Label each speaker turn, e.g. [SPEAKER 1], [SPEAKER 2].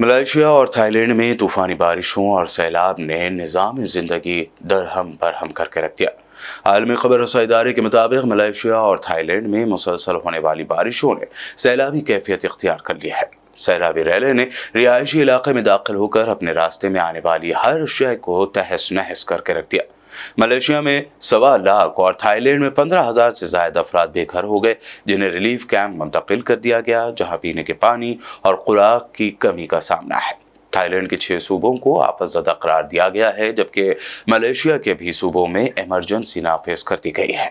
[SPEAKER 1] Malaysia और Thailand में तूफानी बारिशों और सैलाब ने निज़ाम ज़िंदगी दरहम बरहम करके रख दिया। आलमी खबर रसाई इदारे के मुताबिक मलेशिया और थाईलैंड में मुसलसल होने वाली बारिशों ने सैलाबी कैफियत इख्तियार कर ली है। सैलाबी रैले ने रिहायशी इलाके में दाखिल होकर अपने रास्ते में आने वाली हर शय को तहस नहस करके रख दिया। मलेशिया में 1.25 लाख और थाईलैंड में 15,000 से ज्यादा अफराद बेघर हो गए, जिन्हें रिलीफ कैंप मुंतकिल कर दिया गया, जहां पीने के पानी और खुराक की कमी का सामना है। थाईलैंड के 6 सूबों को आफतज़दा करार दिया गया है, जबकि मलेशिया के भी सूबों में इमरजेंसी नाफिज कर दी गई है।